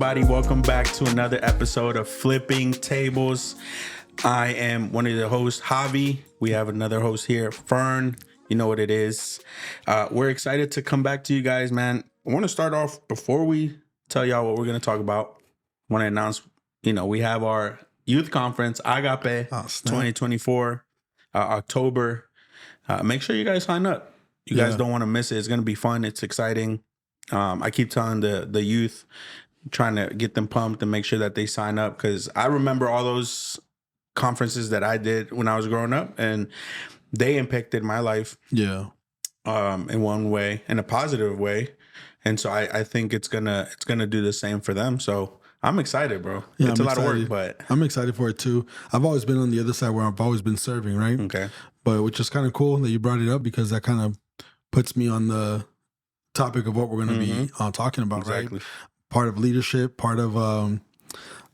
everybody? Welcome back to another episode of Flipping Tables. I am one of the hosts, Javi. We have another host here, Fern. You know what it is. We're excited to come back to you guys, man. I want to start off before we tell y'all what we're going to talk about. I want to announce, we have our youth conference, Agape 2024, October. Make sure you guys sign up. You guys don't want to miss it. It's going to be fun. It's exciting. I keep telling the youth, trying to get them pumped and make sure that they sign up, because I remember all those conferences that I did when I was growing up, and they impacted my life. Yeah. In one way, in a positive way. And so I think it's gonna do the same for them. So I'm excited, bro. Yeah, it's a lot of work, but I'm excited for it too. I've always been on the other side where I've always been serving, right? Okay. But which is kind of cool that you brought it up, because that kind of puts me on the topic of what we're going to be talking about, exactly. Right? Part of leadership, part of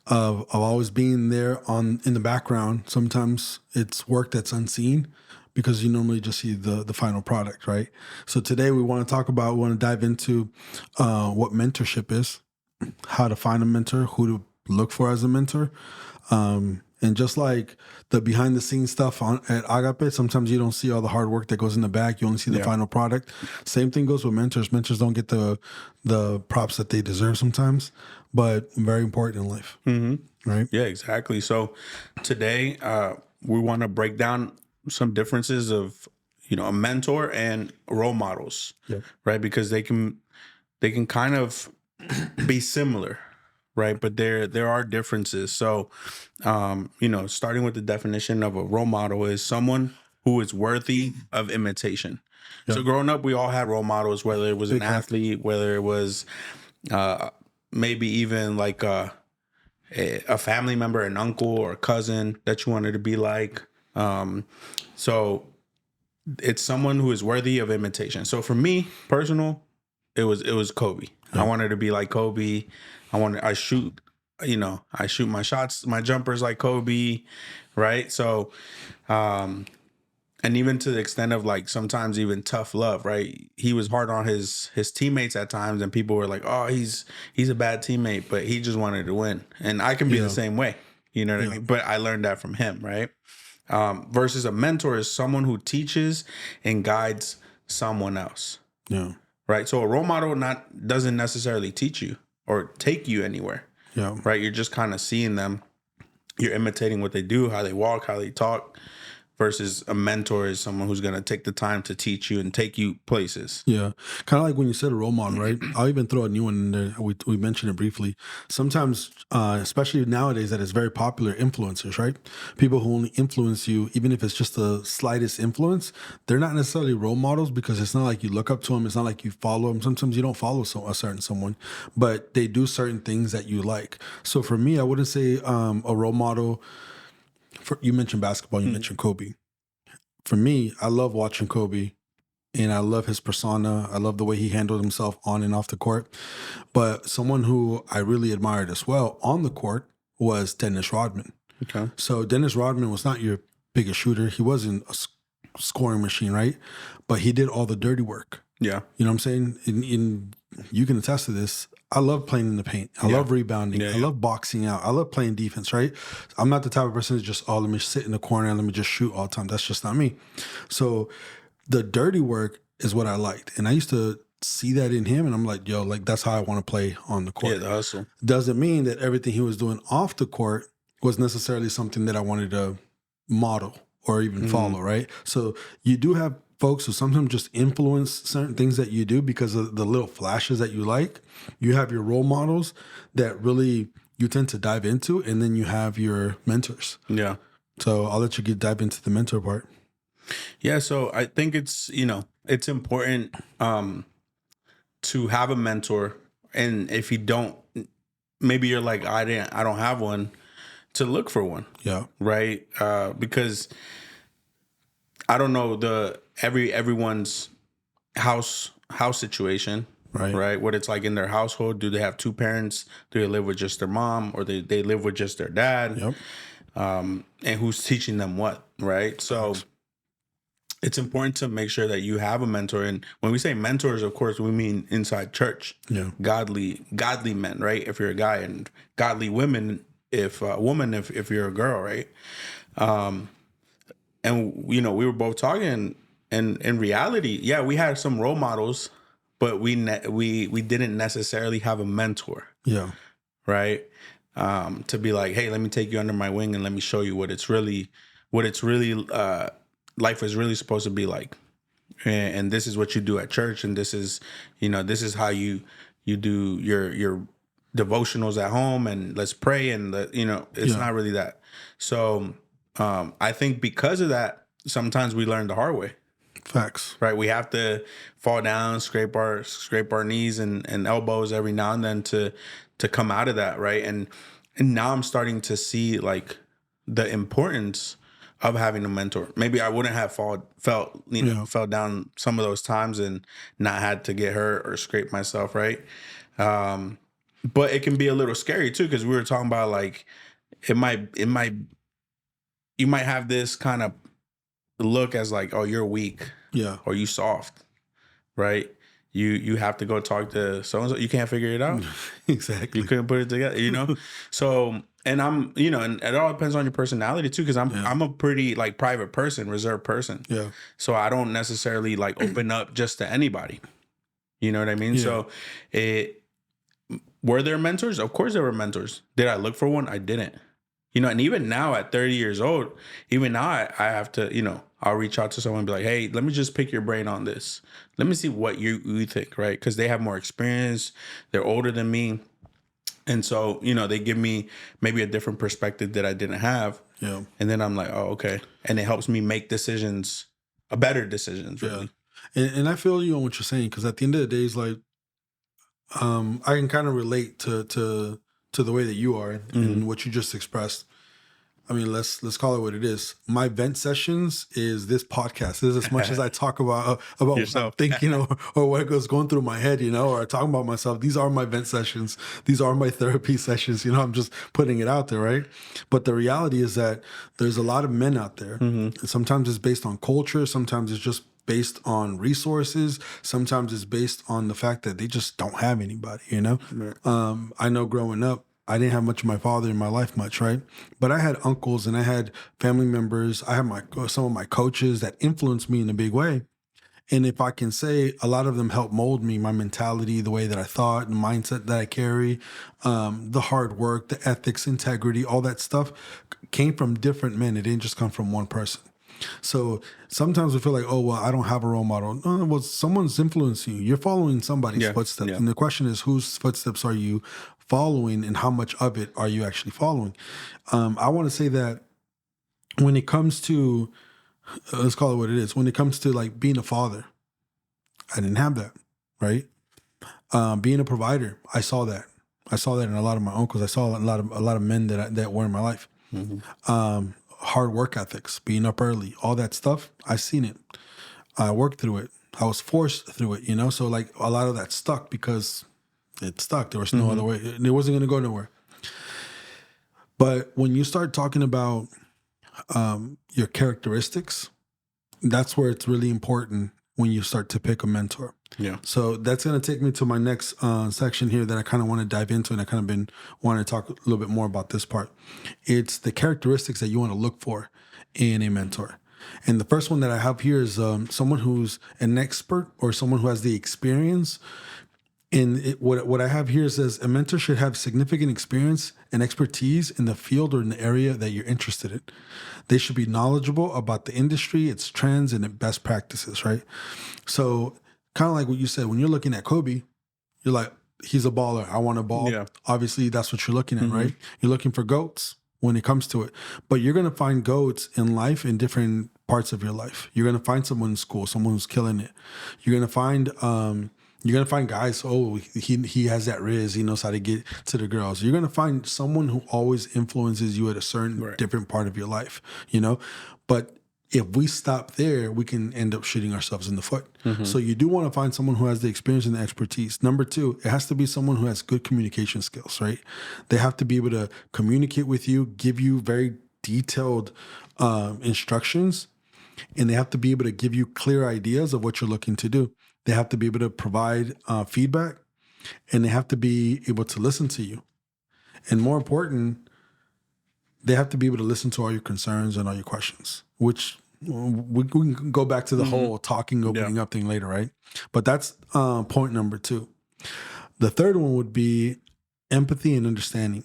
always being there in the background. Sometimes it's work that's unseen, because you normally just see the final product, right? So today we want to dive into what mentorship is, how to find a mentor, who to look for as a mentor. And just like the behind the scenes stuff at Agape, sometimes you don't see all the hard work that goes in the back. You only see the final product. Same thing goes with mentors. Mentors don't get the props that they deserve sometimes, but very important in life. Mm-hmm. Right? Yeah, exactly. So today we want to break down some differences of, a mentor and role models, right? Because they can kind of be similar, right? But there are differences. So, starting with the definition of a role model is someone who is worthy of imitation. Yep. So growing up, we all had role models, whether it was an athlete, whether it was maybe even like a family member, an uncle or a cousin that you wanted to be like. So it's someone who is worthy of imitation. So for me, personal, it was Kobe. Yep. I wanted to be like Kobe. I shoot my shots, my jumpers like Kobe, right? So, and even to the extent of like sometimes even tough love, right? He was hard on his teammates at times, and people were like, "Oh, he's a bad teammate," but he just wanted to win. And I can be the same way, you know what I mean? But I learned that from him, right? Versus a mentor is someone who teaches and guides someone else. Yeah. Right. So a role model doesn't necessarily teach you or take you anywhere. Yeah. Right. You're just kind of seeing them. You're imitating what they do, how they walk, how they talk. Versus a mentor is someone who's going to take the time to teach you and take you places. Yeah. Kind of like when you said a role model, right? I'll even throw a new one in there. We mentioned it briefly. Sometimes, especially nowadays that is very popular, influencers, right? People who only influence you, even if it's just the slightest influence, they're not necessarily role models, because it's not like you look up to them. It's not like you follow them. Sometimes you don't follow a certain someone, but they do certain things that you like. So for me, I wouldn't say a role model. You mentioned basketball, you mentioned Kobe. For me, I love watching Kobe, and I love his persona. I love the way he handled himself on and off the court. But someone who I really admired as well on the court was Dennis Rodman. Okay. So Dennis Rodman was not your biggest shooter. He wasn't a scoring machine, right? But he did all the dirty work. Yeah. You know what I'm saying? And you can attest to this. I love playing in the paint. I love rebounding. I love boxing out. I love playing defense, right? I'm not the type of person to just, let me sit in the corner and let me just shoot all the time. That's just not me. So the dirty work is what I liked. And I used to see that in him, and I'm like, that's how I want to play on the court. Yeah, the hustle. Doesn't mean that everything he was doing off the court was necessarily something that I wanted to model or even follow, right? So you do have folks who sometimes just influence certain things that you do because of the little flashes that you like. You have your role models that really you tend to dive into, and then you have your mentors. Yeah. So I'll let you dive into the mentor part. Yeah. So I think it's important to have a mentor, and if you don't, maybe you're like, I don't have one, to look for one. Yeah. Right. Because I don't know everyone's house situation, right? What it's like in their household. Do they have two parents? Do they live with just their mom, or they live with just their dad? Yep. And who's teaching them what, right? So it's important to make sure that you have a mentor. And when we say mentors, of course, we mean inside church, Yeah. godly men, right? If you're a guy, and godly women, if a woman, if you're a girl, right? And we were both talking, and in reality, yeah, we had some role models, but we didn't necessarily have a mentor, Yeah. right? To be like, hey, let me take you under my wing and let me show you what it's really life is really supposed to be like. And this is what you do at church, and this is how you do your devotionals at home, and let's pray, and it's Yeah. not really that. So I think because of that, sometimes we learn the hard way, Facts. right? We have to fall down, scrape our knees and elbows every now and then to come out of that, right? And now I'm starting to see like the importance of having a mentor. Maybe I wouldn't have fell down some of those times and not had to get hurt or scrape myself, right? But it can be a little scary too, because we were talking about like it might you might have this kind of look as like, oh, you're weak, Yeah. or you soft, right? You have to go talk to so and so. You can't figure it out. Exactly. You couldn't put it together, So, and I'm, and it all depends on your personality too, because I'm a pretty like private person, reserved person. Yeah. So I don't necessarily like open up just to anybody. You know what I mean? Yeah. So, were there mentors? Of course, there were mentors. Did I look for one? I didn't. And even now at 30 years old, even now I have to, I'll reach out to someone and be like, hey, let me just pick your brain on this. Let me see what you think, right? Because they have more experience. They're older than me. And so, they give me maybe a different perspective that I didn't have. Yeah. And then I'm like, oh, okay. And it helps me make decisions, better decisions, really. Yeah. And I feel you on what you're saying, because at the end of the day, it's like, I can kind of relate to the way that you are and what you just expressed. I mean, let's call it what it is. My vent sessions is this podcast. This is as much as I talk about what I'm thinking or what goes going through my head, or talking about myself. These are my vent sessions. These are my therapy sessions. I'm just putting it out there, right? But the reality is that there's a lot of men out there. Sometimes it's based on culture. Sometimes it's just based on resources. Sometimes it's based on the fact that they just don't have anybody, Right. I know growing up, I didn't have much of my father in my life much, right? But I had uncles and I had family members. I had some of my coaches that influenced me in a big way. And if I can say, a lot of them helped mold me, my mentality, the way that I thought, the mindset that I carry, the hard work, the ethics, integrity, all that stuff came from different men. It didn't just come from one person. So sometimes we feel like, oh, well, I don't have a role model. No, well, someone's influencing you. You're following somebody's footsteps. Yeah. And the question is, whose footsteps are you following, and how much of it are you actually following? I want to say that when it comes to, let's call it what it is, when it comes to like being a father, I didn't have that, right? Being a provider, I saw that. I saw that in a lot of my uncles. I saw a lot of men that were in my life. Hard work ethics, being up early, all that stuff. I seen it. I worked through it. I was forced through it, So like a lot of that stuck because it stuck. There was no other way. It wasn't going to go nowhere. But when you start talking about your characteristics, that's where it's really important when you start to pick a mentor. Yeah. So that's going to take me to my next section here that I kind of want to dive into, and I kind of been wanting to talk a little bit more about this part. It's the characteristics that you want to look for in a mentor. And the first one that I have here is someone who's an expert or someone who has the experience. And what I have here says a mentor should have significant experience and expertise in the field or in the area that you're interested in. They should be knowledgeable about the industry, its trends, and its best practices, right? So kind of like what you said, when you're looking at Kobe, you're like, he's a baller. I want a ball. Yeah. Obviously, that's what you're looking at, right? You're looking for GOATs when it comes to it. But you're going to find GOATs in life in different parts of your life. You're going to find someone in school, someone who's killing it. You're going to find guys, oh, he has that riz, he knows how to get to the girls. You're going to find someone who always influences you at a certain different part of your life, But if we stop there, we can end up shooting ourselves in the foot. So you do want to find someone who has the experience and the expertise. Number two, it has to be someone who has good communication skills, right? They have to be able to communicate with you, give you very detailed instructions. and they have to be able to give you clear ideas of what you're looking to do. They have to be able to provide feedback, and they have to be able to listen to you. And more important, they have to be able to listen to all your concerns and all your questions, which we can go back to the whole talking, opening up thing later, right? But that's point number 2. The third one would be empathy and understanding.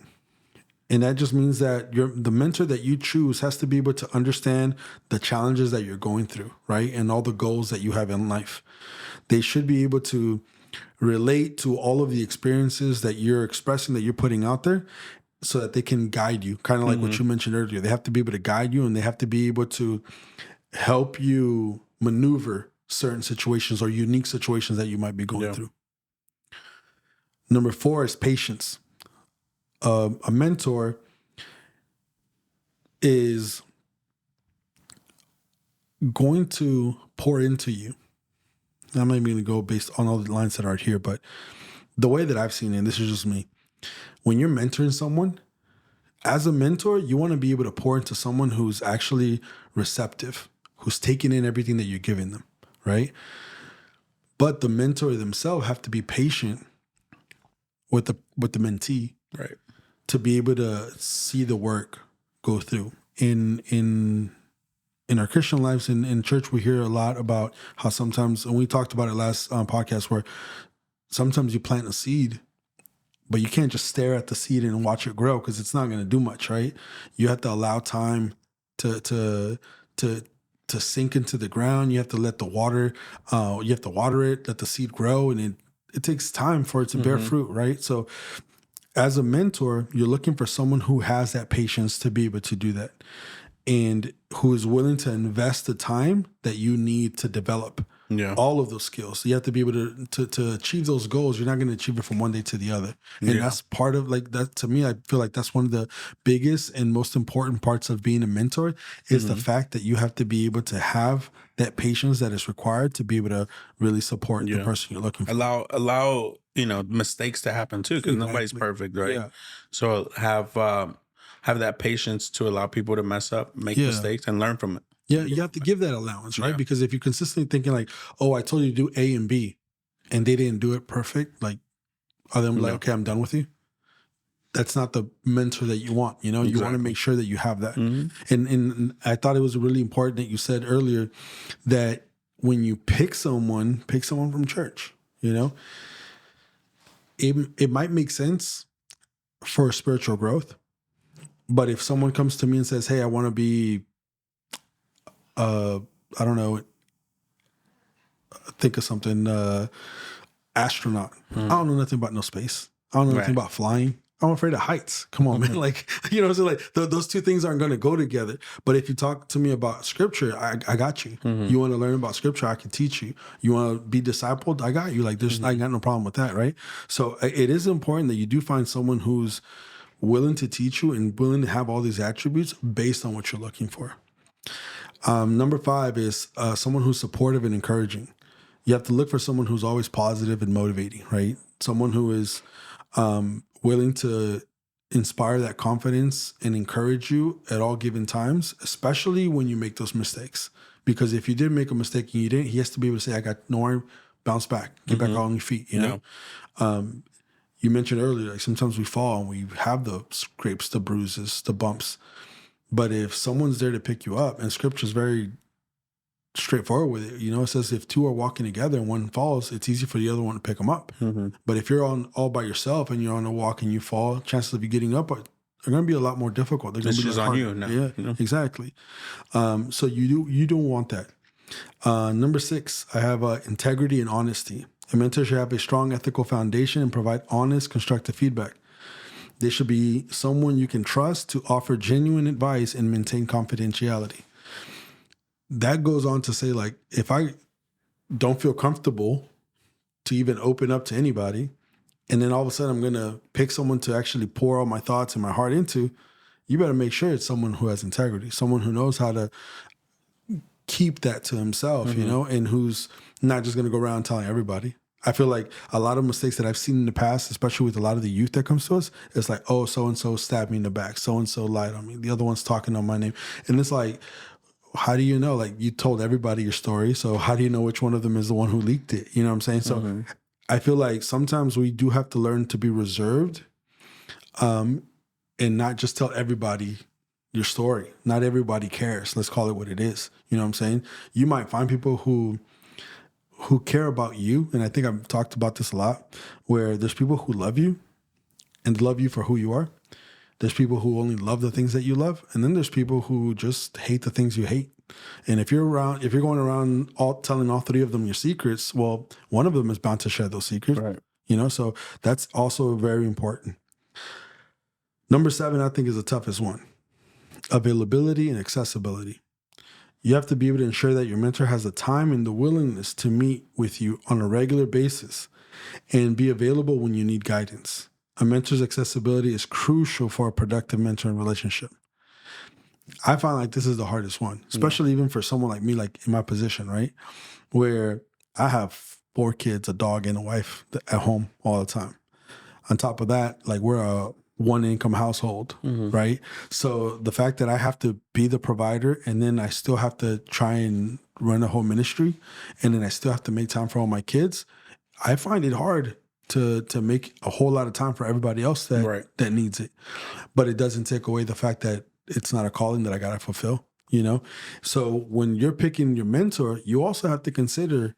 And that just means that the mentor that you choose has to be able to understand the challenges that you're going through, right? And all the goals that you have in life. They should be able to relate to all of the experiences that you're expressing, that you're putting out there, so that they can guide you, kind of like what you mentioned earlier. They have to be able to guide you, and they have to be able to help you maneuver certain situations or unique situations that you might be going through. Number 4 is patience. A mentor is going to pour into you. I'm not even going to go based on all the lines that are here, but the way that I've seen it, and this is just me, when you're mentoring someone, as a mentor, you want to be able to pour into someone who's actually receptive, who's taking in everything that you're giving them, right? But the mentor themselves have to be patient with the mentee, right, to be able to see the work go through. In our Christian lives, in church, we hear a lot about how sometimes, and we talked about it last podcast, where sometimes you plant a seed, but you can't just stare at the seed and watch it grow, because it's not going to do much, right? You have to allow time to sink into the ground. You have to let the water, you have to water it, let the seed grow, and it takes time for it to bear fruit, right? So as a mentor, you're looking for someone who has that patience to be able to do that, and who is willing to invest the time that you need to develop all of those skills. So you have to be able to achieve those goals. You're not going to achieve it from one day to the other. And that's part of, like, that, to me, I feel like that's one of the biggest and most important parts of being a mentor, is the fact that you have to be able to have that patience that is required to be able to really support the person you're looking for. Allow mistakes to happen too, because nobody's perfect, right? Yeah. So have that patience to allow people to mess up, make mistakes, and learn from it. Yeah, you have to give that allowance, right? Because if you're consistently thinking like, oh, I told you to do A and B, and they didn't do it perfect, like, are they like, okay, I'm done with you? That's not the mentor that you want. You want to make sure that you have that. And I thought it was really important that you said earlier that when you pick someone from church. It might make sense for spiritual growth, but if someone comes to me and says, hey, I want to be, I don't know, think of something, astronaut. I don't know nothing about no space. I don't know nothing about flying. I'm afraid of heights. Come on, man. Like, so like those two things aren't going to go together. But if you talk to me about scripture, I got you. You want to learn about scripture, I can teach you. You want to be discipled, I got you. Like, I got no problem with that, right? So it is important that you do find someone who's willing to teach you and willing to have all these attributes based on what you're looking for. Number 5 is someone who's supportive and encouraging. You have to look for someone who's always positive and motivating, right? Someone who is willing to inspire that confidence and encourage you at all given times, especially when you make those mistakes. Because if you did make a mistake and you didn't, he has to be able to say, I got no worry, bounce back, get back on your feet, you know? You mentioned earlier, like, sometimes we fall and we have the scrapes, the bruises, the bumps. But if someone's there to pick you up, and scripture is very straightforward with it, it says if 2 are walking together and one falls, it's easy for the other one to pick them up. But if you're all by yourself and you're on a walk and you fall, chances of you getting up are going to be a lot more difficult. They're going to be on you now. Yeah, exactly. So you don't want that. Number 6, I have integrity and honesty. A mentor should have a strong ethical foundation and provide honest, constructive feedback. They should be someone you can trust to offer genuine advice and maintain confidentiality. That goes on to say, like, if I don't feel comfortable to even open up to anybody, and then all of a sudden I'm going to pick someone to actually pour all my thoughts and my heart into, you better make sure it's someone who has integrity, someone who knows how to keep that to himself, and who's not just going to go around telling everybody. I feel like a lot of mistakes that I've seen in the past, especially with a lot of the youth that comes to us, it's like, oh, so-and-so stabbed me in the back. So-and-so lied on me. The other one's talking on my name. And it's like, how do you know? Like, you told everybody your story, so how do you know which one of them is the one who leaked it? You know what I'm saying? So I feel like sometimes we do have to learn to be reserved, and not just tell everybody your story. Not everybody cares. Let's call it what it is. You know what I'm saying? You might find people who care about you, and I think I've talked about this a lot, where there's people who love you and love you for who you are. There's people who only love the things that you love, and then there's people who just hate the things you hate. And if you're going around telling all three of them your secrets, well, one of them is bound to share those secrets. Right. You know, so that's also very important. Number 7, I think, is the toughest one: availability and accessibility. You have to be able to ensure that your mentor has the time and the willingness to meet with you on a regular basis and be available when you need guidance. A mentor's accessibility is crucial for a productive mentoring relationship. I find like this is the hardest one, especially even for someone like me, like in my position, right? Where I have 4 kids, a dog, and a wife at home all the time. On top of that, like, we're a one income household, right? So the fact that I have to be the provider, and then I still have to try and run a whole ministry, and then I still have to make time for all my kids, I find it hard to make a whole lot of time for everybody else that needs it. But it doesn't take away the fact that it's not a calling that I got to fulfill, you know? So when you're picking your mentor, you also have to consider,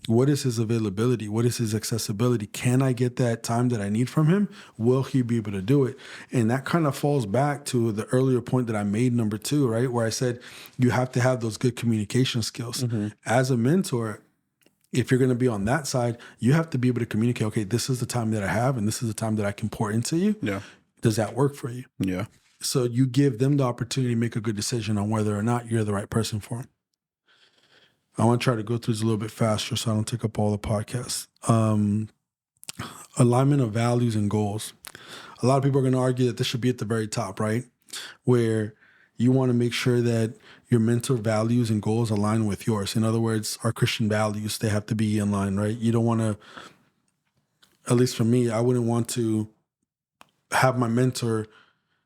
what is his availability? What is his accessibility? Can I get that time that I need from him? Will he be able to do it? And that kind of falls back to the earlier point that I made, number 2, right? Where I said you have to have those good communication skills. As a mentor, if you're going to be on that side, you have to be able to communicate, okay, this is the time that I have, and this is the time that I can pour into you. Yeah. Does that work for you? Yeah. So you give them the opportunity to make a good decision on whether or not you're the right person for them. I want to try to go through this a little bit faster so I don't take up all the podcasts. Alignment of values and goals. A lot of people are going to argue that this should be at the very top, right? Where you want to make sure that your mentor values and goals align with yours. In other words, our Christian values, they have to be in line, right? You don't want to, at least for me, I wouldn't want to have my mentor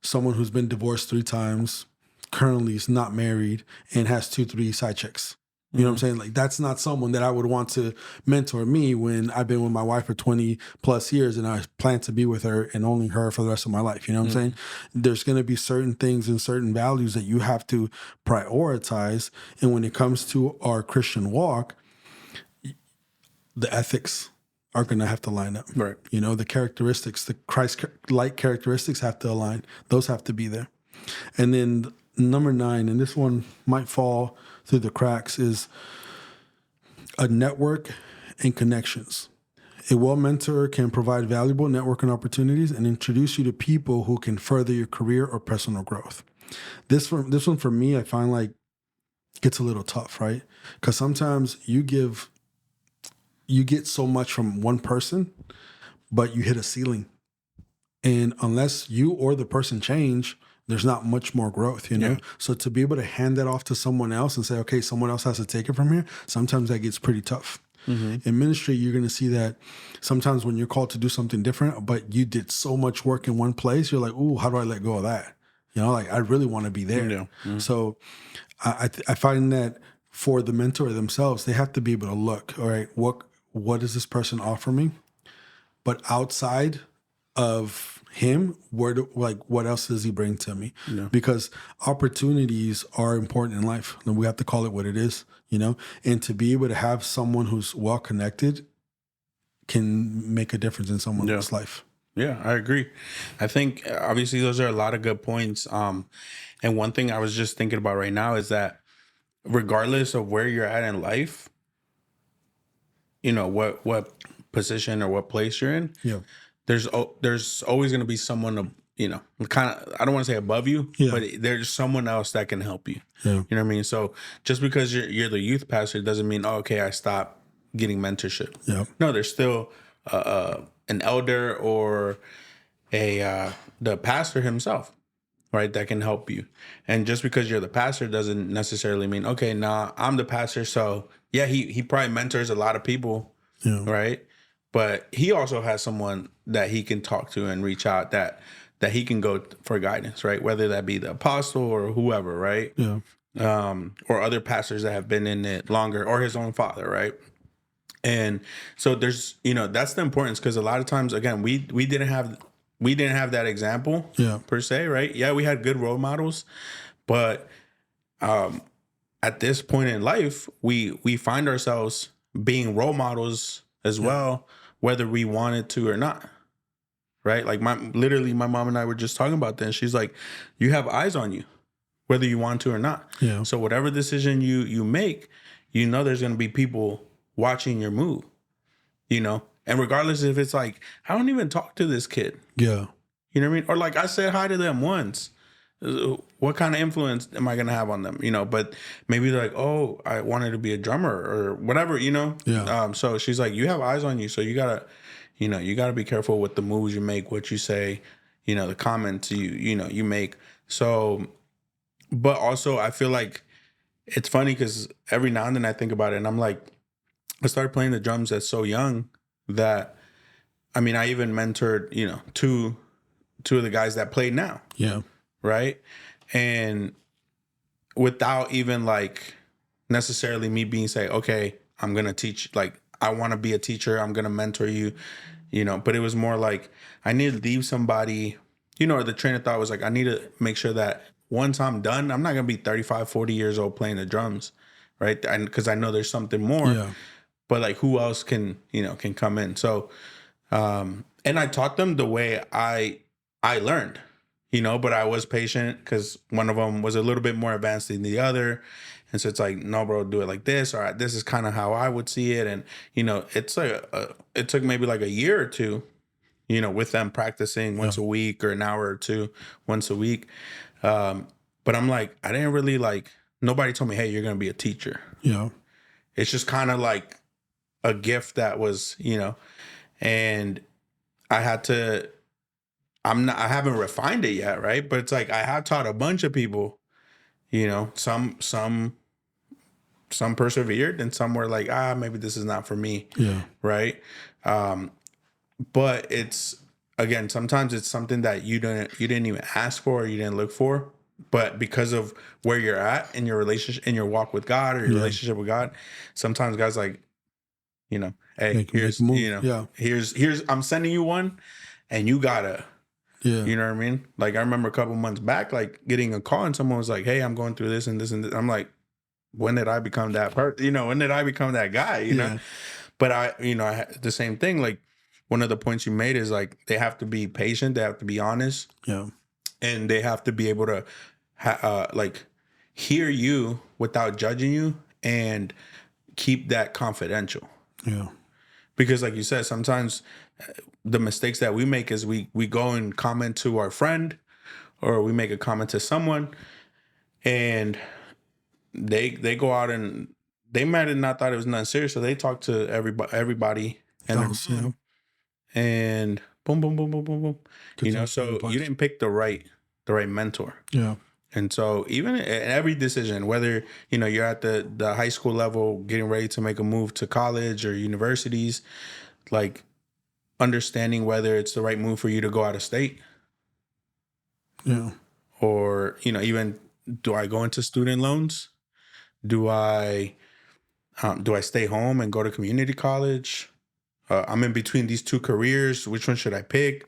someone who's been divorced 3 times, currently is not married, and has 2-3 side chicks. You know what I'm saying? Like, that's not someone that I would want to mentor me when I've been with my wife for 20 plus years and I plan to be with her and only her for the rest of my life. You know what I'm saying? There's going to be certain things and certain values that you have to prioritize. And when it comes to our Christian walk, the ethics are going to have to line up. Right. You know, the characteristics, the Christ-like characteristics have to align. Those have to be there. And then number 9, and this one might fall through the cracks, is a network and connections. A well mentor can provide valuable networking opportunities and introduce you to people who can further your career or personal growth. This one for me, I find like gets a little tough, right? Because sometimes you get so much from one person, but you hit a ceiling. And unless you or the person change, there's not much more growth, you know? Yeah. So to be able to hand that off to someone else and say, okay, someone else has to take it from here, sometimes that gets pretty tough. In ministry, you're going to see that sometimes when you're called to do something different, but you did so much work in one place, you're like, ooh, how do I let go of that? You know, like, I really want to be there. Yeah. So I find that for the mentor themselves, they have to be able to look, all right, what does this person offer me? But outside of him, what else does he bring to me? Yeah. Because opportunities are important in life, and we have to call it what it is, you know? And to be able to have someone who's well connected can make a difference in someone's life. Yeah, I agree. I think obviously those are a lot of good points. And one thing I was just thinking about right now is that regardless of where you're at in life, you know, what position or what place you're in, there's always going to be someone, you know, kind of, I don't want to say above you, but there's someone else that can help you. You know what I mean? So just because you're the youth pastor doesn't mean, oh, okay, I stop getting mentorship. No, there's still an elder or the pastor himself, right, that can help you. And just because you're the pastor doesn't necessarily mean, okay, nah, I'm the pastor, so yeah, he probably mentors a lot of people, right? But he also has someone that he can talk to and reach out that that he can go for guidance, right? Whether that be the apostle or whoever, right? Yeah. Or other pastors that have been in it longer, or his own father, right? And so there's, that's the importance, because a lot of times, again, we didn't have that example, Yeah. per se, right? Yeah, we had good role models, but at this point in life, we find ourselves being role models as well, whether we wanted to or not, right? Like literally, my mom and I were just talking about that, and she's like, "You have eyes on you, whether you want to or not." Yeah. So whatever decision you make, there's going to be people watching your move, and regardless if it's like, I don't even talk to this kid, Yeah. you know what I mean? Or like I said hi to them once. What kind of influence am I going to have on them? But maybe they're like, oh, I wanted to be a drummer or whatever. Yeah. So she's like, you have eyes on you. So you gotta, you gotta be careful with the moves you make, what you say, the comments you make. So, but also I feel like it's funny because every now and then I think about it and I'm like, I started playing the drums at so young that, I mean, I even mentored, two of the guys that play now. Yeah. Right. And without even like necessarily me being say, okay, I'm going to teach, like, I want to be a teacher. I'm going to mentor you, but it was more like, I need to leave somebody, the train of thought was like, I need to make sure that once I'm done, I'm not going to be 35, 40 years old playing the drums. Right. And cause I know there's something more, Yeah. but like who else can come in. So, and I taught them the way I learned, but I was patient because one of them was a little bit more advanced than the other. And so it's like, no, bro, do it like this. Or this is kind of how I would see it. And, it's it took maybe like a year or two, with them practicing once a week or an hour or two, once a week. But I'm like, I didn't really nobody told me, hey, you're going to be a teacher. Yeah. It's just kind of like a gift that was, and I had to, I haven't refined it yet, right? But it's like I have taught a bunch of people, some persevered and some were like, maybe this is not for me. Yeah. Right. But it's, again, sometimes it's something that you didn't even ask for or you didn't look for. But because of where you're at in your relationship, in your walk with God or your relationship with God, sometimes God's like, hey, here's, here's, I'm sending you one and you gotta, you know what I mean? Like I remember a couple months back, like getting a call and someone was like, hey, I'm going through this and this and this. I'm like, when did I become that person? When did I become that guy? You know? But I had the same thing. Like one of the points you made is like, they have to be patient. They have to be honest. Yeah. And they have to be able to hear you without judging you and keep that confidential. Yeah. Because like you said, sometimes the mistakes that we make is we go and comment to our friend or we make a comment to someone and they go out and they might have not thought it was nothing serious. So they talk to everybody and and boom, boom, boom, boom, boom, boom. So you didn't pick the right mentor. Yeah. And so even in every decision, whether, you're at the high school level, getting ready to make a move to college or universities, like understanding whether it's the right move for you to go out of state. Yeah. Or, even do I go into student loans? Do I stay home and go to community college? I'm in between these two careers. Which one should I pick?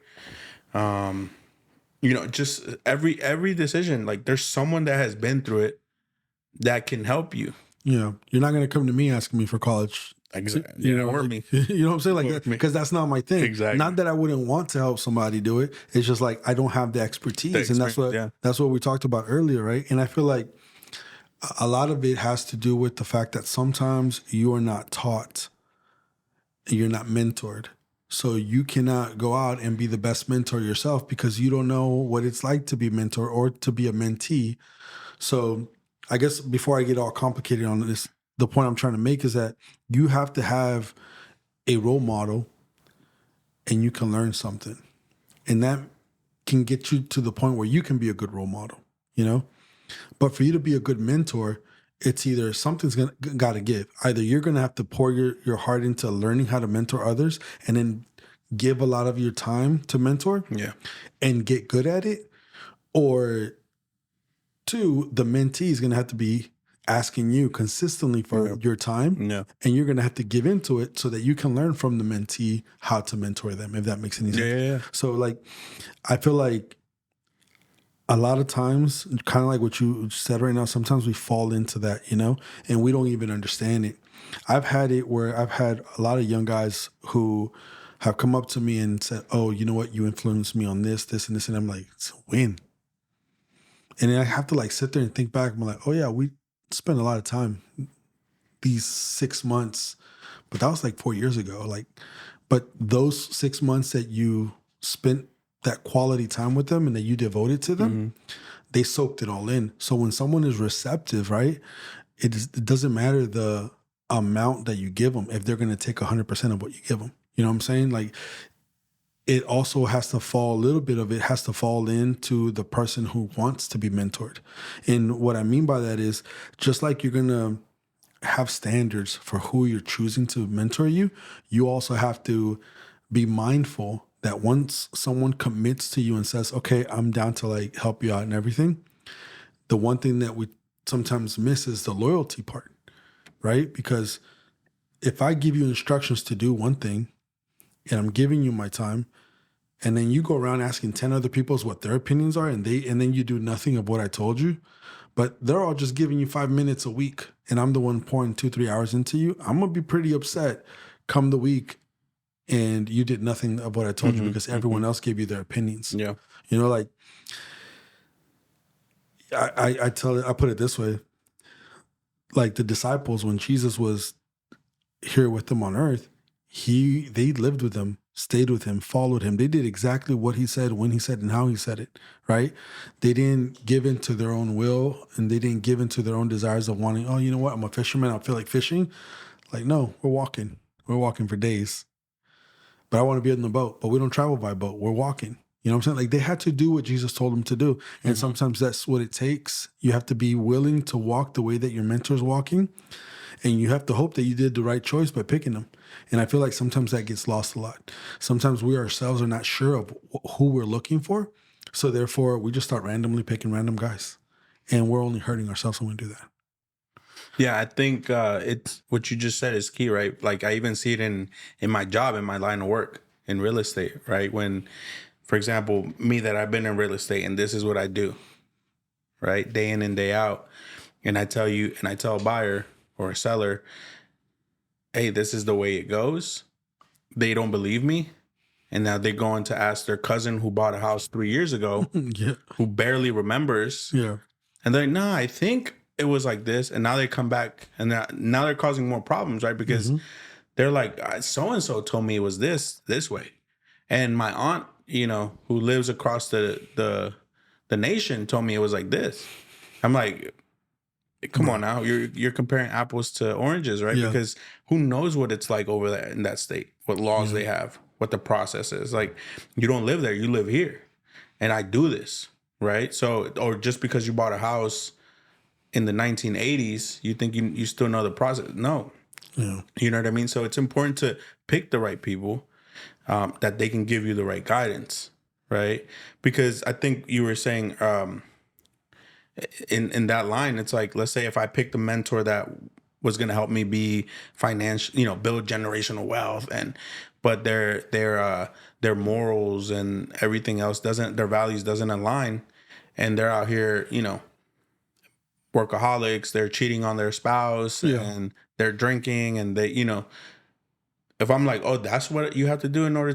Just every decision, like there's someone that has been through it that can help you. Yeah. You're not going to come to me asking me for college. Exactly. You know what I'm saying? Like, because that's not my thing. Exactly. Not that I wouldn't want to help somebody do it. It's just like, I don't have the expertise. And that's what we talked about earlier. Right. And I feel like a lot of it has to do with the fact that sometimes you are not taught, you're not mentored. So you cannot go out and be the best mentor yourself because you don't know what it's like to be a mentor or to be a mentee. So I guess before I get all complicated on this, the point I'm trying to make is that you have to have a role model and you can learn something. And that can get you to the point where you can be a good role model, But for you to be a good mentor, it's either something's got to give. Either you're going to have to pour your heart into learning how to mentor others and then give a lot of your time to mentor Yeah. and get good at it, or two, the mentee is going to have to be asking you consistently for your time, Yeah. and you're going to have to give into it so that you can learn from the mentee how to mentor them, if that makes any sense. Yeah. So like, I feel like a lot of times, kind of like what you said right now, sometimes we fall into that, and we don't even understand it. I've had it where I've had a lot of young guys who have come up to me and said, "Oh, you know what? You influenced me on this, this, and this," and I'm like, "It's a win." And then I have to like sit there and think back. I'm like, "Oh yeah, we spent a lot of time these 6 months, but that was like 4 years ago." Like, but those 6 months that you spent that quality time with them and that you devoted to them, they soaked it all in. So when someone is receptive, right, it doesn't matter the amount that you give them if they're going to take 100% of what you give them. You know what I'm saying? Like, it also has to fall, a little bit of it has to fall into the person who wants to be mentored. And what I mean by that is, just like you're going to have standards for who you're choosing to mentor you, you also have to be mindful that once someone commits to you and says, "Okay, I'm down to like help you out and everything," the one thing that we sometimes miss is the loyalty part, right? Because if I give you instructions to do one thing and I'm giving you my time, and then you go around asking 10 other people what their opinions are, and then you do nothing of what I told you, but they're all just giving you 5 minutes a week, and I'm the one pouring 2-3 hours into you, I'm gonna be pretty upset come the week and you did nothing of what I told you because everyone else gave you their opinions. Yeah. Like, I put it this way, like the disciples, when Jesus was here with them on earth, they lived with him, stayed with him, followed him. They did exactly what he said, when he said, and how he said it, right? They didn't give in to their own will, and they didn't give in to their own desires of wanting, "Oh, you know what? I'm a fisherman. I feel like fishing." Like, no, we're walking. We're walking for days. But I want to be in the boat, but we don't travel by boat. We're walking. You know what I'm saying? Like, they had to do what Jesus told them to do. And sometimes that's what it takes. You have to be willing to walk the way that your mentor's walking. And you have to hope that you did the right choice by picking them. And I feel like sometimes that gets lost a lot. Sometimes we ourselves are not sure of who we're looking for. So therefore, we just start randomly picking random guys. And we're only hurting ourselves when we do that. Yeah, I think it's what you just said is key, right? Like, I even see it in my job, in my line of work, in real estate, right? When, for example, me, that I've been in real estate and this is what I do, right? Day in and day out. And I tell a buyer or a seller, "Hey, this is the way it goes." They don't believe me. And now they're going to ask their cousin who bought a house 3 years ago, Yeah. who barely remembers. Yeah. And they're like, "Nah, I think it was like this." And now they come back and now they're causing more problems, right? Because they're like, "So-and-so told me it was this way." And my aunt, who lives across the nation, told me it was like this. I'm like, come on now, you're comparing apples to oranges, right? Yeah. Because who knows what it's like over there in that state, what laws they have, what the process is. Like, you don't live there, you live here. And I do this, right? So, or just because you bought a house in the 1980s, you think you still know the process. No. Yeah. You know what I mean? So it's important to pick the right people, that they can give you the right guidance, right? Because I think you were saying, in that line, it's like, let's say if I picked a mentor that was going to help me be financial, build generational wealth, but their morals and everything else their values doesn't align, and they're out here, workaholics, they're cheating on their spouse, and they're drinking, and if I'm like, "Oh, that's what you have to do in order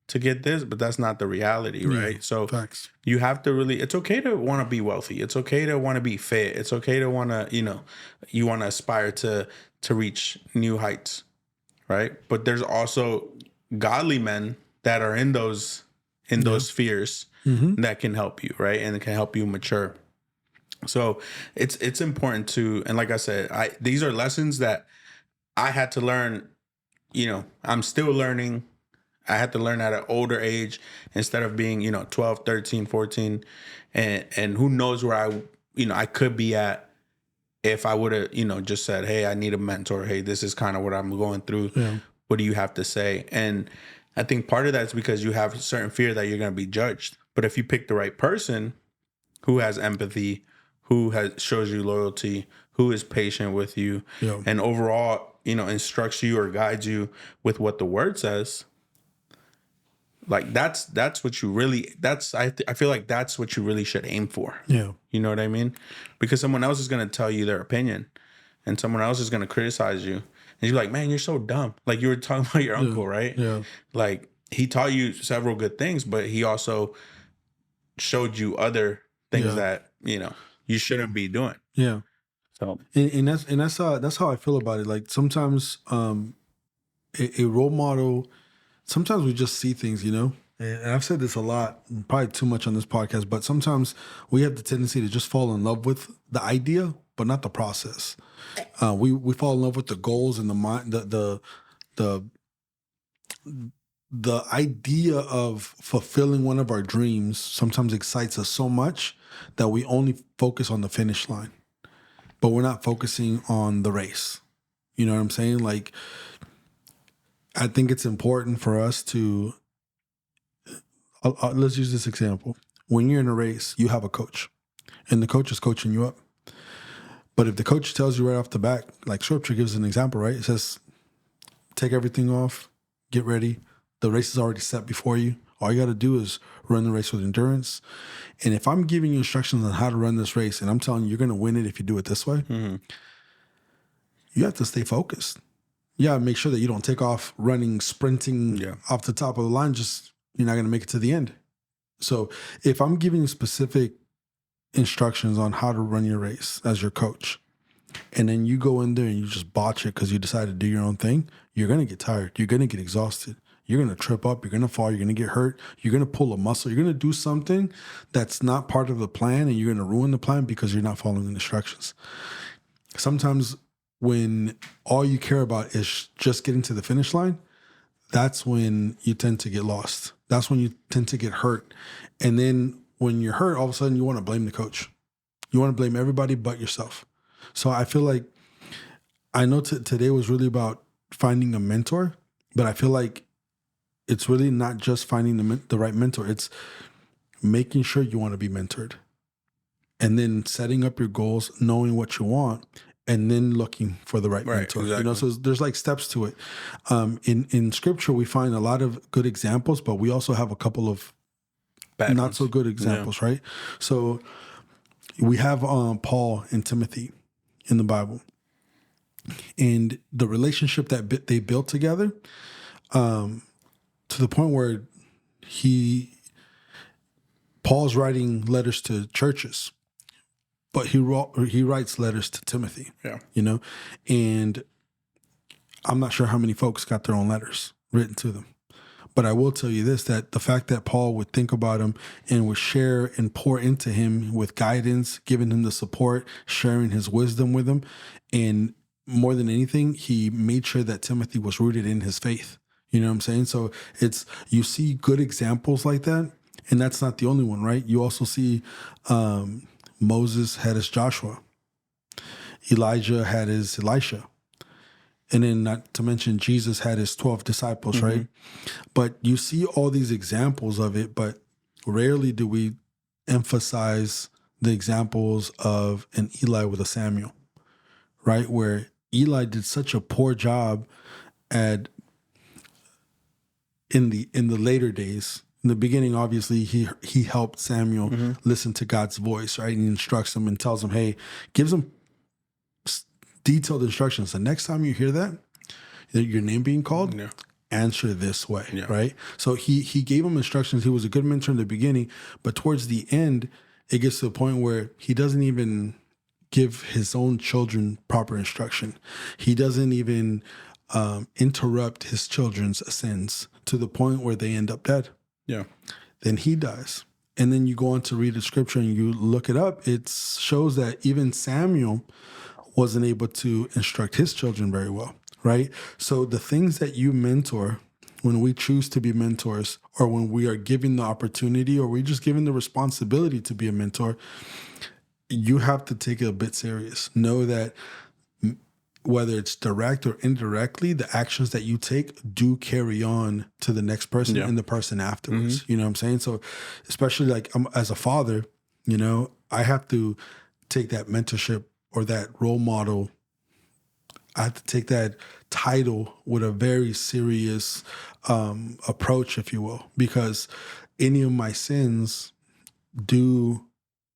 to get this," but that's not the reality, right? Yeah, So facts. you have to really, it's okay to want to be wealthy. It's okay to want to be fit. It's okay to want to, you want to aspire to reach new heights, right? But there's also godly men that are in those spheres that can help you, right? And it can help you mature. So it's important to, and like I said, these are lessons that I had to learn, I'm still learning. I had to learn at an older age instead of being, 12, 13, 14. And who knows where I could be at if I would have, just said, "Hey, I need a mentor. Hey, this is kind of what I'm going through. Yeah. What do you have to say?" And I think part of that is because you have a certain fear that you're going to be judged. But if you pick the right person who has empathy, who shows you loyalty, who is patient with you, Yeah. and overall, instructs you or guides you with what the word says, like that's what you really I feel like that's what you really should aim for. Yeah. You know what I mean? Because someone else is going to tell you their opinion, and someone else is going to criticize you, and you're like, man, you're so dumb. Like you were talking about your uncle, right? Yeah. Like he taught you several good things, but he also showed you other things that you shouldn't be doing. Yeah. So And that's how I feel about it. Like sometimes a role model, sometimes we just see things, and I've said this a lot, probably too much on this podcast, but sometimes we have the tendency to just fall in love with the idea, but not the process. We fall in love with the goals and the mind, the idea of fulfilling one of our dreams sometimes excites us so much that we only focus on the finish line, but we're not focusing on the race. You know what I'm saying? Like, I think it's important for us to, let's use this example. When you're in a race, you have a coach, and the coach is coaching you up. But if the coach tells you right off the bat, like Scripture gives an example, right? It says, take everything off, get ready. The race is already set before you. All you got to do is run the race with endurance. And if I'm giving you instructions on how to run this race, and I'm telling you, you're going to win it if you do it this way, you have to stay focused. You got to make sure that you don't take off running, sprinting off the top of the line. Just, you're not going to make it to the end. So if I'm giving you specific instructions on how to run your race as your coach, and then you go in there and you just botch it because you decide to do your own thing, you're going to get tired. You're going to get exhausted. You're going to trip up. You're going to fall. You're going to get hurt. You're going to pull a muscle. You're going to do something that's not part of the plan, and you're going to ruin the plan because you're not following the instructions. Sometimes when all you care about is just getting to the finish line, that's when you tend to get lost. That's when you tend to get hurt. And then when you're hurt, all of a sudden you want to blame the coach. You want to blame everybody but yourself. So I feel like, I know today was really about finding a mentor, but I feel like it's really not just finding the right mentor. It's making sure you want to be mentored, and then setting up your goals, knowing what you want, and then looking for the right mentor. Exactly. So there's like steps to it. In Scripture, we find a lot of good examples, but we also have a couple of not so good examples, right? So we have Paul and Timothy in the Bible, and the relationship that they built together, to the point where Paul's writing letters to churches, but he writes letters to Timothy. Yeah. And I'm not sure how many folks got their own letters written to them. But I will tell you this, that the fact that Paul would think about him and would share and pour into him with guidance, giving him the support, sharing his wisdom with him, and more than anything, he made sure that Timothy was rooted in his faith. You know what I'm saying? So you see good examples like that, and that's not the only one, right? You also see Moses had his Joshua. Elijah had his Elisha. And then not to mention Jesus had his 12 disciples, right? But you see all these examples of it, but rarely do we emphasize the examples of an Eli with a Samuel, right? Where Eli did such a poor job at in the later days. In the beginning, obviously, he helped Samuel listen to God's voice, right? And he instructs him and tells him, hey, gives him detailed instructions. The next time you hear that your name being called, answer this way, right? So he gave him instructions. He was a good mentor in the beginning, but towards the end, it gets to the point where he doesn't even give his own children proper instruction. He doesn't even interrupt his children's sins to the point where they end up dead. Yeah. Then he dies. And then you go on to read the scripture and you look it up. It shows that even Samuel wasn't able to instruct his children very well, right? So the things that you mentor, when we choose to be mentors, or when we are given the opportunity, or we're just given the responsibility to be a mentor, you have to take it a bit serious. Know that whether it's direct or indirectly, the actions that you take do carry on to the next person and the person afterwards. You know what I'm saying? So especially like as a father, you know, I have to take that mentorship or that role model. I have to take that title with a very serious approach, if you will, because any of my sins do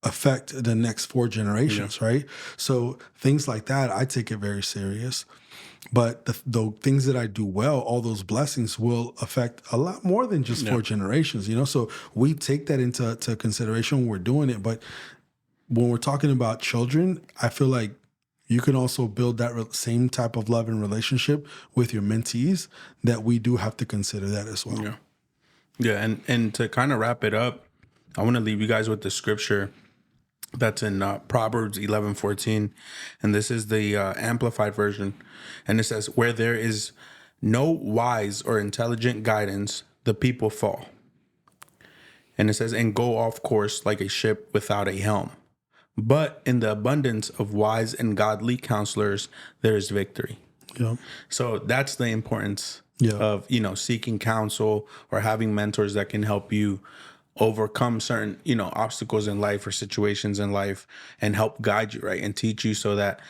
affect the next 4 generations, right? So things like that, I take it very serious. But the things that I do well, all those blessings will affect a lot more than just 4 generations, you know? So we take that into consideration when we're doing it. But when we're talking about children, I feel like you can also build that same type of love and relationship with your mentees, that we do have to consider that as well. Yeah. And to kind of wrap it up, I want to leave you guys with the scripture that's in Proverbs 11:14. And this is the amplified version. And it says, where there is no wise or intelligent guidance, the people fall. And it says, and go off course like a ship without a helm. But in the abundance of wise and godly counselors, there is victory. Yeah. So that's the importance of, you know, seeking counsel or having mentors that can help you overcome certain, you know, obstacles in life or situations in life and help guide you, right? And teach you so that,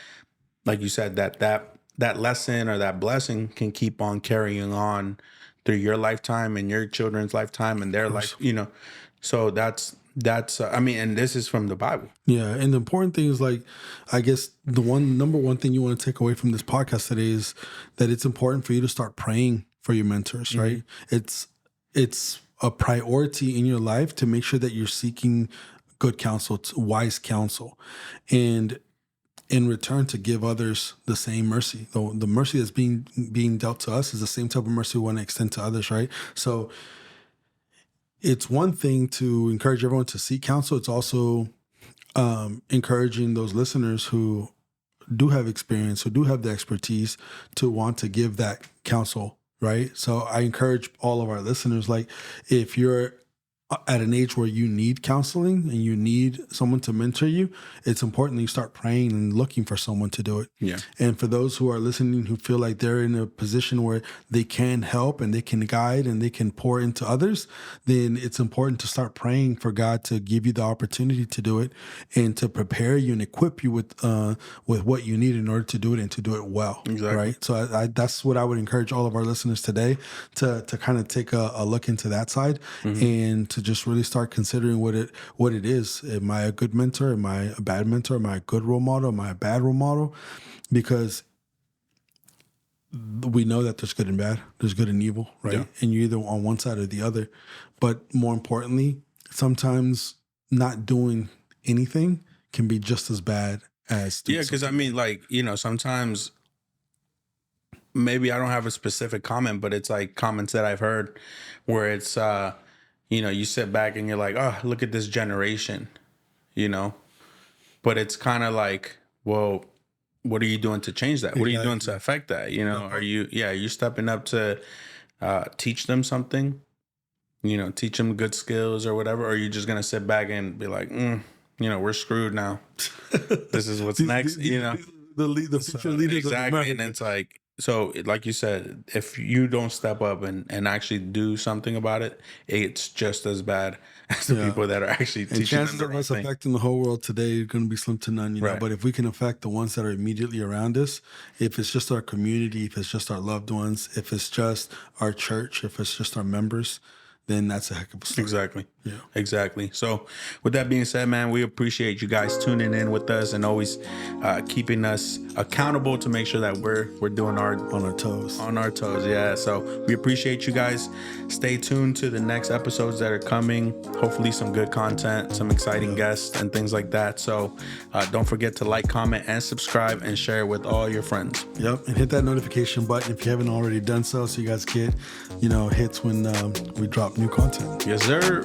like you said, that lesson or that blessing can keep on carrying on through your lifetime and your children's lifetime and their life, you know. So that's I mean, and this is from the Bible. Yeah. And the important thing is, like, I guess the number one thing you want to take away from this podcast today is that it's important for you to start praying for your mentors, right? It's a priority in your life to make sure that you're seeking good counsel, wise counsel, and in return to give others the same mercy. The mercy that's being dealt to us is the same type of mercy we want to extend to others, right? So it's one thing to encourage everyone to seek counsel. It's also encouraging those listeners who do have experience, who do have the expertise, to want to give that counsel, right? So I encourage all of our listeners, like, if you're at an age where you need counseling and you need someone to mentor you, it's important that you start praying and looking for someone to do it. Yeah. And for those who are listening who feel like they're in a position where they can help and they can guide and they can pour into others, then it's important to start praying for God to give you the opportunity to do it and to prepare you and equip you with what you need in order to do it and to do it well. Exactly. Right. So that's what I would encourage all of our listeners today, to kind of take a look into that side and to just really start considering what it is. Am I a good mentor? Am I a bad mentor? Am I a good role model? Am I a bad role model? Because we know that there's good and bad. There's good and evil, right? Yeah. And you're either on one side or the other. But more importantly, sometimes not doing anything can be just as bad as doing Yeah, because I mean, like, you know, sometimes maybe I don't have a specific comment, but it's like comments that I've heard where it's you know, you sit back and you're like, oh, look at this generation, you know, but it's kind of like, well, what are you doing to change that? What are you doing to affect that? You know, are you stepping up to teach them something, you know, teach them good skills or whatever? Or are you just going to sit back and be like, you know, we're screwed now. This is what's next, you know, the future leaders. Exactly. And it's like, so like you said, if you don't step up and actually do something about it, it's just as bad as the people that are actually teaching. And chances of us affecting the whole world today are going to be slim to none, you know. But if we can affect the ones that are immediately around us, if it's just our community, if it's just our loved ones, if it's just our church, if it's just our members, then that's a heck of a start. Exactly. Yeah. Exactly. So with that being said, man, we appreciate you guys tuning in with us and always keeping us accountable to make sure that we're doing on our toes. On our toes. Yeah. So we appreciate you guys. Stay tuned to the next episodes that are coming. Hopefully some good content, some exciting guests and things like that. So don't forget to like, comment, and subscribe and share it with all your friends. Yep. And hit that notification button if you haven't already done so you guys get, you know, hits when we drop new content. Yes, sir.